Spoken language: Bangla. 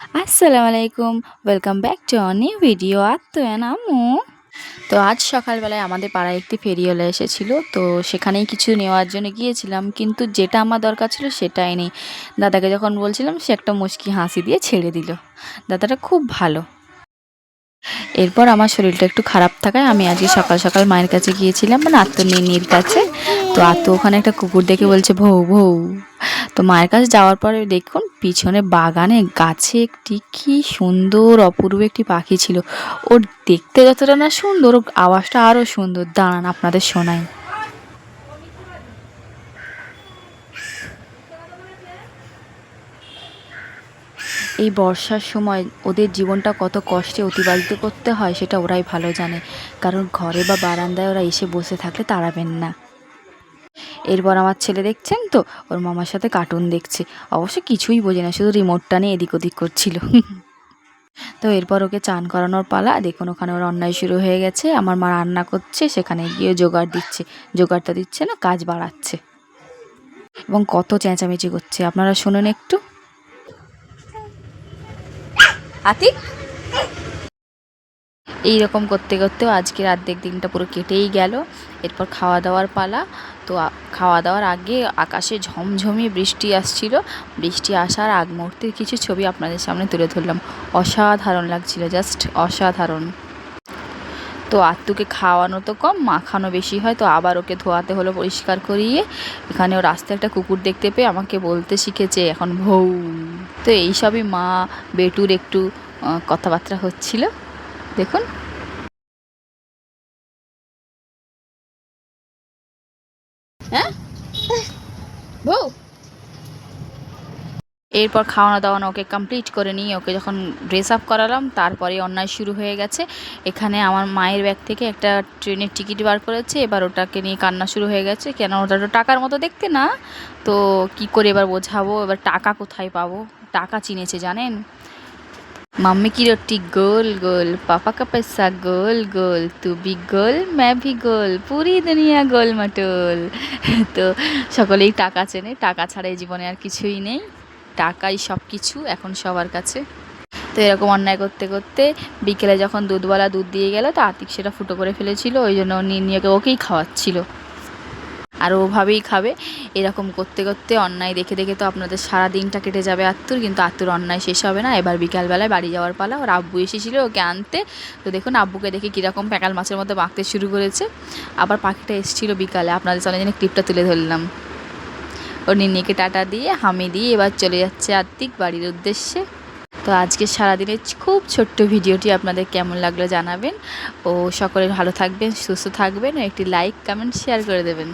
আসসালামু আলাইকুম। Welcome back to a new video. আত্তু অ্যান্ড আম্মু। তো আজ সকালবেলায় আমাদের পাড়ায় একটি ফেরিওয়ালা এসেছিল। তো সেখানেই কিছু নেওয়ার জন্য গিয়েছিলাম, কিন্তু যেটা আমার দরকার ছিল সেটাই নেই। দাদাকে যখন বলছিলাম সে একটা মুচকি হাসি দিয়ে ছেড়ে দিল। দাদাটা খুব ভালো। এরপর আমার শরীরটা একটু খারাপ থাকায় আমি আজকে সকাল সকাল মায়ের কাছে গিয়েছিলাম, মানে আত্মর নিনির কাছে। তো আত্ম ওখানে একটা কুকুর দেখে বলছে ভৌ ভৌ। তো মায়ের কাছে যাওয়ার পরে দেখুন পিছনে বাগানে গাছে একটি কি সুন্দর অপূর্ব একটি পাখি ছিল। ওর দেখতে যতটা না সুন্দর, ওর আওয়াজটা আরও সুন্দর। দাঁড়ান আপনাদের শোনাই। এই বর্ষার সময় ওদের জীবনটা কত কষ্টে অতিবাহিত করতে হয় সেটা ওরাই ভালো জানে, কারণ ঘরে বা বারান্দায় ওরা এসে বসে থাকলে তাড়াবেন না। এরপর আমার ছেলে দেখছেন তো, ওর মামার সাথে কার্টুন দেখছে। অবশ্য কিছুই বোঝে না, শুধু রিমোটটা নিয়ে এদিক ওদিক করছিল। তো এরপর ওকে চান করানোর পালা। দেখুন ওখানে ওর অন্যায় শুরু হয়ে গেছে। আমার মা রান্না করছে, সেখানে গিয়ে জোগাড় দিচ্ছে। জোগাড়টা দিচ্ছে না, কাজ বাড়াচ্ছে। এবং কত চেঁচামেচি করছে আপনারা শুনুন একটু। আতিক, এইরকম করতে করতেও আজকের অর্ধেক দিনটা পুরো কেটেই গেল। এরপর খাওয়া দাওয়ার পালা। তো খাওয়া দাওয়ার আগে আকাশে ঝমঝমিয়ে বৃষ্টি আসছিল। বৃষ্টি আসার আগ মুহূর্তের কিছু ছবি আপনাদের সামনে তুলে ধরলাম। অসাধারণ লাগছিল, জাস্ট অসাধারণ। তো আত্তুকে খাওয়ানো তো কম, মাখানো বেশি হয়। তো আবার ওকে ধোয়াতে হলো পরিষ্কার করিয়ে। এখানে ও রাস্তায় একটা কুকুর দেখতে পেয়ে আমাকে বলতে শিখেছে এখন ভৌ। তো এইসবই মা বেটুর একটু কথাবার্তা হচ্ছিল, দেখুন। হ্যাঁ বউ। এরপর খাওয়ানো দাওয়ানো ওকে কমপ্লিট করে নিয়ে ওকে যখন ড্রেস আপ করালাম, তারপরে অন্যায় শুরু হয়ে গেছে। এখানে আমার মায়ের ব্যাগ থেকে একটা ট্রেনের টিকিট বার করেছে। এবার ওটাকে নিয়ে কান্না শুরু হয়ে গেছে, কেন ওটা তো টাকার মতো দেখতে না। তো কি করে এবার বোঝাবো, এবার টাকা কোথায় পাবো। টাকা চিনেছে জানেন। मम्मी की रोटी गोल गोल, पापा का पैसा गोल गोल, तू भी গোল मैं भी গোল, পুরি দুনিয়া গোল মটোল। তো সকলেই টাকা চেনে, টাকা ছাড়া এই জীবনে আর কিছুই নেই। টাকাই সব কিছু এখন সবার কাছে। তো এরকম অন্যায় করতে করতে বিকেলে যখন দুধওয়ালা দুধ দিয়ে গেল, তো আতিক সেটা ফুটো করে ফেলেছিল। ওই জন্য নিয়ে ওকেই খাওয়াচ্ছিল, আর ওভাবেই খাবে। এরকম করতে করতে অন্যায় দেখে দেখে তো আপনাদের সারা দিনটা কেটে যাবে আত্মুর, কিন্তু আত্মুর অন্যায় শেষ হবে না। এবার বিকালবেলায় বাড়ি যাওয়ার পালা। ওর আব্বু এসেছিলো ওকে আনতে। তো দেখুন আব্বুকে দেখে কীরকম প্যাকাল মাছের মধ্যে বাঁকতে শুরু করেছে। আবার পাখিটা এসেছিলো বিকালে, আপনাদের সামনে যেন ক্লিপটা তুলে ধরলাম। ওর নিনিকে টাটা দিয়ে হামি দিয়ে এবার চলে যাচ্ছে আত্মিক বাড়ির উদ্দেশ্যে। তো আজকে সারাদিনের খুব ছোট্ট ভিডিওটি আপনাদের কেমন লাগলো জানাবেন। ও সকলে ভালো থাকবেন, সুস্থ থাকবেন, ও একটি লাইক কমেন্ট শেয়ার করে দেবেন।